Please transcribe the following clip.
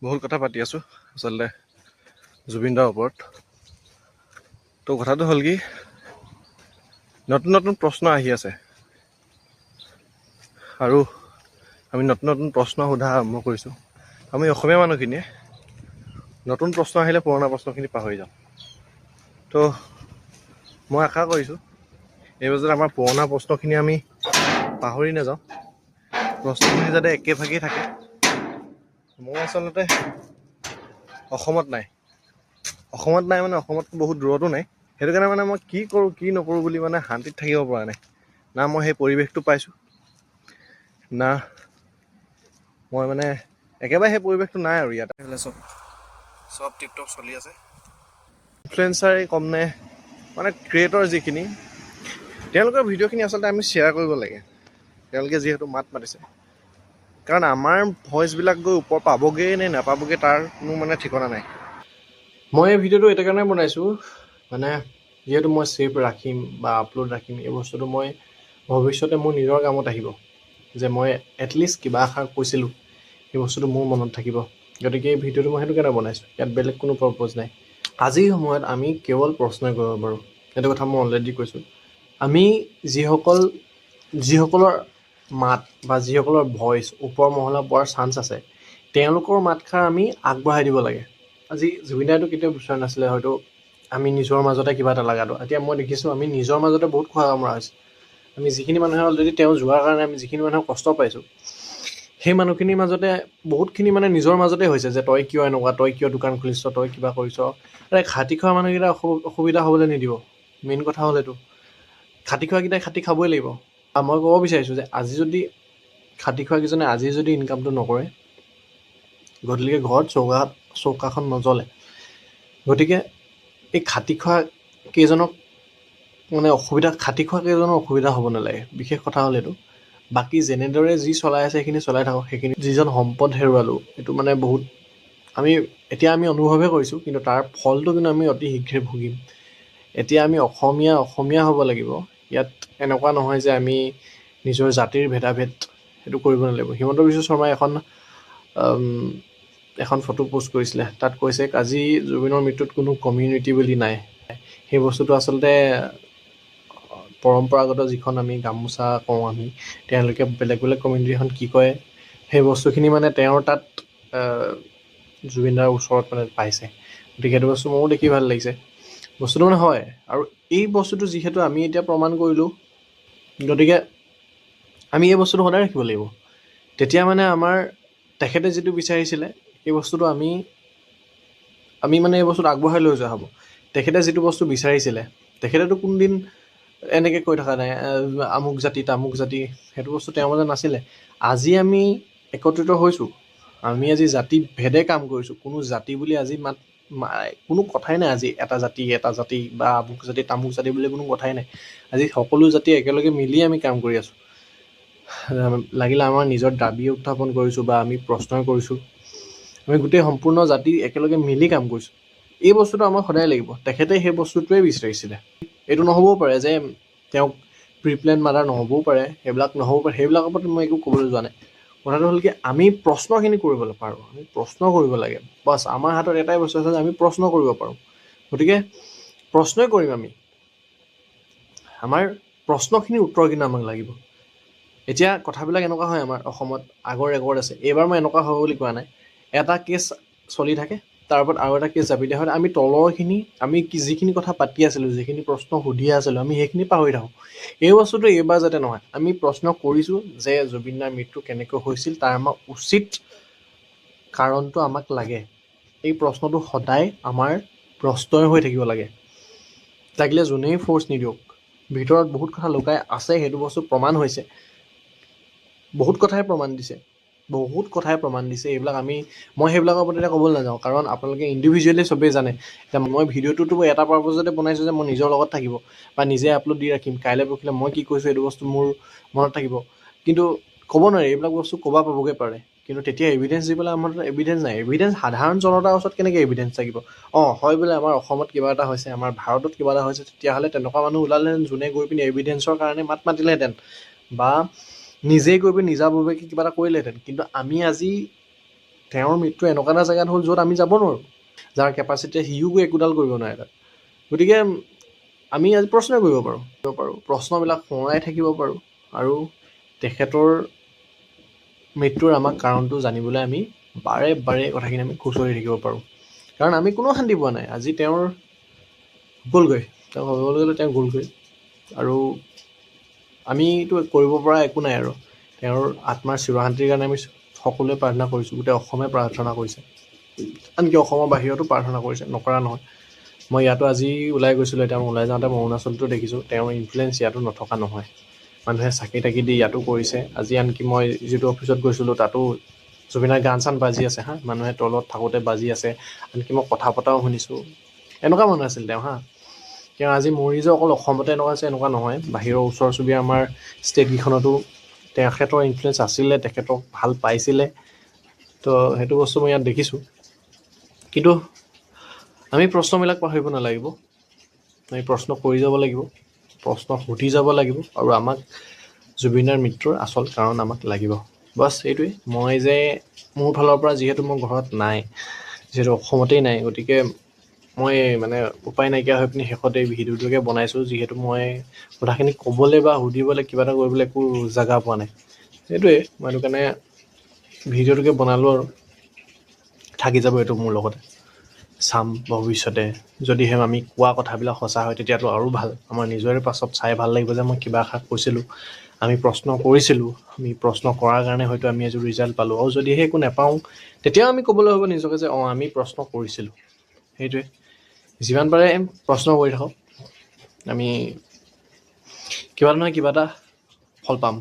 বহুত কথা পাতি আছোঁ আচলতে জুবিন দাৰ ওপৰত। তো কথাটো হ'ল কি, নতুন নতুন প্ৰশ্ন আহি আছে আৰু আমি নতুন নতুন প্ৰশ্ন সোধা আৰম্ভ কৰিছোঁ। আমি অসমীয়া মানুহখিনিয়ে নতুন প্ৰশ্ন আহিলে পুৰণা প্ৰশ্নখিনি পাহৰি যাওঁ। তো মই আশা কৰিছোঁ এই বছৰত আমাৰ পুৰণা প্ৰশ্নখিনি আমি পাহৰি নাযাওঁ, প্ৰশ্নখিনি যাতে একেভাগেই থাকে। মই আচলতে অসমত নাই মানে অসমতকৈ বহুত দূৰতো নাই। সেইটো কাৰণে মানে মই কি কৰোঁ কি নকৰোঁ বুলি মানে শান্তিত থাকিব পৰা নাই। না মই সেই পৰিৱেশটো পাইছোঁ, না মই মানে একেবাৰে সেই পৰিৱেশটো নাই আৰু ইয়াতে চব টিপটপ চলি আছে। ইনফ্লুৱেঞ্চাৰেই কম নে মানে ক্ৰিয়েটৰ যিখিনি, তেওঁলোকৰ ভিডিঅ'খিনি আচলতে আমি শ্বেয়াৰ কৰিব লাগে। তেওঁলোকে যিহেতু মাত মাতিছে, কাৰণ আমাৰ ভইচবিলাক গৈ ওপৰ পাবগৈ নে নাপাবগৈ তাৰ কোনো মানে ঠিকনা নাই। মই এই ভিডিঅ'টো এটা কাৰণে বনাইছোঁ, মানে যিহেতু মই ছেভ ৰাখিম বা আপলোড ৰাখিম, এই বস্তুটো মই ভৱিষ্যতে মোৰ নিজৰ কামত আহিব, যে মই এটলিষ্ট কিবা এষাৰ কৈছিলোঁ সেই বস্তুটো মোৰ মনত থাকিব। গতিকে এই ভিডিঅ'টো মই সেইটো কাৰণে বনাইছোঁ, ইয়াত বেলেগ কোনো পাৰপ'জ নাই। আজিৰ সময়ত আমি কেৱল প্ৰশ্নই কৰিব পাৰোঁ, সেইটো কথা মই অলৰেডি কৈছোঁ। আমি যিসকলৰ মাত বা যিসকলৰ ভইচ ওপৰ মহলা পোৱাৰ চান্স আছে, তেওঁলোকৰ মাতষাৰ আমি আগবঢ়াই দিব লাগে। আজি জুবিন দাইটো কেতিয়াও বিচৰা নাছিলে হয়তো আমি নিজৰ মাজতে কিবা এটা লগাটো। এতিয়া মই দেখিছোঁ আমি নিজৰ মাজতে বহুত খোৱা কামৰা হৈছে। আমি যিখিনি মানুহে অলৰেডি তেওঁ যোৱাৰ কাৰণে আমি যিখিনি মানুহে কষ্ট পাইছোঁ, সেই মানুহখিনিৰ মাজতে বহুতখিনি মানে নিজৰ মাজতে হৈছে যে তই কিয় এনেকুৱা, তই কিয় দোকান খুলিছ, তই কিবা কৰিছ। খাটি খোৱা মানুহকেইটা অসুবিধা হ'বলৈ নিদিব। মেইন কথা হ'ল এইটো, খাটি খোৱাকেইটাই খাটি খাবই লাগিব। আৰু মই ক'ব বিচাৰিছোঁ যে আজি যদি খাটি খোৱাকেইজনে আজি যদি ইনকামটো নকৰে, গতিকে ঘৰত চৌকাখন নজ্বলে। গতিকে এই খাটি খোৱা কেইজনক মানে খাটি খোৱা কেইজনৰ অসুবিধা হ'ব নালাগে। বিশেষ কথা হ'ল এইটো। বাকী যেনেদৰে যি চলাই আছে সেইখিনি চলাই থাকক। সেইখিনি যিজন সম্পদ হেৰুৱালোঁ, এইটো মানে বহুত এতিয়া আমি অনুভৱহে কৰিছোঁ, কিন্তু তাৰ ফলটো কিন্তু আমি অতি শীঘ্ৰে ভুগিম। এতিয়া আমি অসমীয়া হ'ব লাগিব। ইয়াত এনেকুৱা নহয় যে আমি নিজৰ জাতিৰ ভেদাভেদ সেইটো কৰিব নালাগিব। হিমন্ত বিশ্ব শৰ্মাই এখন ফটো পোষ্ট কৰিছিলে, তাত কৈছে আজি জুবিনৰ মৃত্যুত কোনো কমিউনিটি বুলি নাই। সেই বস্তুটো আচলতে পৰম্পৰাগত যিখন আমি গামোচা কওঁ, তেওঁলোকে বেলেগ বেলেগ কমিউনিটিখন কি কয়, সেই বস্তুখিনি মানে তেওঁৰ তাত জুবিনদাৰ ওচৰত মানে পাইছে। গতিকে সেইটো বস্তু মোৰো দেখি ভাল লাগিছে। বস্তুটো মানে হয়, আৰু এই বস্তুটো যিহেতু আমি এতিয়া প্ৰমাণ কৰিলোঁ, গতিকে আমি এই বস্তুটো সদায় ৰাখিব লাগিব। তেতিয়া মানে আমাৰ তেখেতে যিটো বিচাৰিছিলে এই বস্তুটো আমি মানে এই বস্তুটো আগবঢ়াই লৈ যোৱা হ'ব। তেখেতে যিটো বস্তু বিচাৰিছিলে, তেখেতেতো কোনদিন এনেকৈ কৈ থকা নাই আমুক জাতি তামুক জাতি, সেইটো বস্তু তেওঁৰ মাজত নাছিলে। আজি আমি একত্ৰিত হৈছোঁ, আমি আজি জাতি ভেদে কাম কৰিছোঁ। কোনো জাতি বুলি আজি কোনো কথাই নাই। আজি এটা জাতি বা আমুক জাতি তামুক জাতি বুলি কোনো কথাই নাই। আজি সকলো জাতি একেলগে মিলি আমি কাম কৰি আছোঁ। লাগিলে আমাৰ নিজৰ দাবী উত্থাপন কৰিছোঁ বা আমি প্ৰশ্ন কৰিছোঁ, আমি গোটেই সম্পূৰ্ণ জাতি একেলগে মিলি কাম কৰিছোঁ। এই বস্তুটো আমাক সদায় লাগিব। তেখেতে সেই বস্তুটোৱে বিচাৰিছিলে। এইটো নহ'বও পাৰে যে তেওঁক প্ৰিপ্লেন মাৰ্ডাৰ নহ'বও পাৰে, সেইবিলাক নহ'ব পাৰে। সেইবিলাকৰ ওপৰত মই একো ক'বলৈ যোৱা নাই। কথাটো হ'ল কি, আমি প্ৰশ্নখিনি কৰিবলৈ পাৰোঁ, আমি প্ৰশ্ন কৰিব লাগে। বাছ আমাৰ হাতত এটাই বস্তু আছে যে আমি প্ৰশ্ন কৰিব পাৰোঁ। গতিকে প্ৰশ্নই কৰিম আমি। আমাৰ প্ৰশ্নখিনিৰ উত্তৰ কিন্তু আমাক লাগিব। এতিয়া কথাবিলাক এনেকুৱা হয় আমাৰ অসমত, আগৰ ৰেকৰ্ড আছে। এইবাৰ মই এনেকুৱা হ'ব বুলি কোৱা নাই। এটা কেছ চলি থাকে, তাৰ ওপৰত আৰু এটা কেছ জাপি দিয়া হয়। আমি তলৰখিনি যিখিনি কথা পাতি আছিলোঁ, যিখিনি প্ৰশ্ন সুধি আছিলোঁ, আমি সেইখিনি পাহৰি থাকোঁ। এই বস্তুটো এইবাৰ যাতে নহয়। আমি প্ৰশ্ন কৰিছোঁ যে জুবিনদাৰ মৃত্যু কেনেকৈ হৈছিল, তাৰ আমাৰ উচিত কাৰণটো আমাক লাগে। এই প্ৰশ্নটো সদায় আমাৰ প্ৰশ্নই হৈ থাকিব লাগে। লাগিলে যোনেই ফ'ৰ্চ নিদিয়ক, ভিতৰত বহুত কথা লুকাই আছে, সেইটো বস্তু প্ৰমাণ হৈছে। বহুত কথাই প্ৰমাণ দিছে। এইবিলাক মই সেইবিলাকৰ প্ৰতি এতিয়া ক'বলৈ নাযাওঁ, কাৰণ আপোনালোকে ইণ্ডিভিজুৱেলি চবেই জানে। এতিয়া মই ভিডিঅ'টোতো এটা পাৰপ'জতে বনাইছোঁ যে মই নিজৰ লগত থাকিব বা নিজে আপলোড দি ৰাখিম। কাইলৈ পৰহিলৈ মই কি কৈছোঁ এইটো বস্তু মোৰ মনত থাকিব। কিন্তু ক'ব নোৱাৰি, এইবিলাক বস্তু ক'বা পাবগৈ পাৰে। কিন্তু তেতিয়া এভিডেঞ্চ দিবলৈ আমাৰ তাত এভিডেঞ্চ নাই। সাধাৰণ জনতাৰ ওচৰত কেনেকৈ এভিডেঞ্চ থাকিব? হয় বোলে আমাৰ অসমত কিবা এটা হৈছে, আমাৰ ভাৰতত কিবা এটা হৈছে, তেতিয়াহ'লে তেনেকুৱা মানুহ ওলালেহেঁতেন যোনে গৈ পিনি এভিডেঞ্চৰ কাৰণে মাত মাতিলেহেঁতেন বা নিজেই গৈ পিনি নিজাববীয়াকৈ কিবা এটা কৰিলেহেঁতেন। কিন্তু আমি আজি তেওঁৰ মৃত্যু এনেকুৱা এটা জেগাত হ'ল য'ত আমি যাব নোৱাৰোঁ, যাৰ কেপাচিটিয়ে সিও গৈ একোডাল কৰিব নোৱাৰে তাত। গতিকে আমি আজি প্ৰশ্ন কৰিব পাৰোঁ প্ৰশ্নবিলাক সোঁৱৰাই থাকিব পাৰোঁ, আৰু তেখেতৰ মৃত্যুৰ আমাক কাৰণটো জানিবলৈ আমি বাৰে বাৰে কথাখিনি আমি খুচৰি থাকিব পাৰোঁ, কাৰণ আমি কোনো শান্তি পোৱা নাই। আজি তেওঁৰ গ'লগৈ, তেওঁ হ'বলৈ গ'লে তেওঁ গ'লগৈ, আৰু আমিতো কৰিব পৰা একো নাই। আৰু তেওঁৰ আত্মাৰ চিৰশান্তিৰ কাৰণে আমি সকলোৱে প্ৰাৰ্থনা কৰিছোঁ, গোটেই অসমে প্ৰাৰ্থনা কৰিছে, আনকি অসমৰ বাহিৰতো প্ৰাৰ্থনা কৰিছে, নকৰা নহয়। মই ইয়াতো আজি ওলাই গৈছিলোঁ, এতিয়া মই ওলাই যাওঁতে মই অৰুণাচলতো দেখিছোঁ, তেওঁৰ ইনফ্লুৱেঞ্চ ইয়াতো নথকা নহয়। মানুহে চাকি তাকি দি ইয়াতো কৰিছে। আজি আনকি মই যিটো অফিচত গৈছিলোঁ তাতো জুবিনাৰ গান চান বাজি আছে হা, মানুহে তলত থাকোঁতে বাজি আছে, আনকি মই কথা পতাও শুনিছোঁ। এনেকুৱা মানুহ আছিল তেওঁ হা। তেওঁ আজি মৰি যে অকল অসমতে এনেকুৱা আছে এনেকুৱা নহয়, বাহিৰৰ ওচৰ চুবুৰীয়া আমাৰ ষ্টেটকেইখনতো তেখেতৰ ইনফ্লুৱেঞ্চ আছিলে, তেখেতক ভাল পাইছিলে। তো সেইটো বস্তু মই ইয়াত দেখিছোঁ। কিন্তু আমি প্ৰশ্নবিলাক পাহৰিব নালাগিব, আমি প্ৰশ্ন কৰি যাব লাগিব, প্ৰশ্ন সুধি যাব লাগিব, আৰু আমাক জুবিনাৰ মৃত্যুৰ আচল কাৰণ আমাক লাগিব। বাছ এইটোৱে। মই যে মোৰ ফালৰ পৰা যিহেতু মোৰ ঘৰত নাই, যিহেতু অসমতেই নাই, গতিকে মই মানে উপায় নাইকিয়া হৈ পিনি শেষত এই ভিডিঅ'টোকে বনাইছোঁ, যিহেতু মই কথাখিনি ক'বলৈ বা সুধিবলৈ কিবা এটা কৰিবলৈ একো জেগা পোৱা নাই। সেইটোৱে মই সেইটো কাৰণে ভিডিঅ'টোকে বনালোঁ, আৰু থাকি যাব এইটো মোৰ লগতে। চাম ভৱিষ্যতে যদিহে আমি কোৱা কথাবিলাক সঁচা হয়, তেতিয়াতো আৰু ভাল। আমাৰ নিজৰে পাছত চাই ভাল লাগিব যে মই কিবা এষাৰ কৈছিলোঁ, আমি প্ৰশ্ন কৰিছিলোঁ, আমি প্ৰশ্ন কৰাৰ কাৰণে হয়তো আমি আজি ৰিজাল্ট পালোঁ। আৰু যদিহে একো নাপাওঁ, তেতিয়াও আমি ক'বলৈ হ'ব নিজকে যে আমি প্ৰশ্ন কৰিছিলোঁ। সেইটোৱে, যিমান পাৰে প্ৰশ্ন কৰি থাকক, আমি কিবা নহয় কিবা এটা ফল পাম।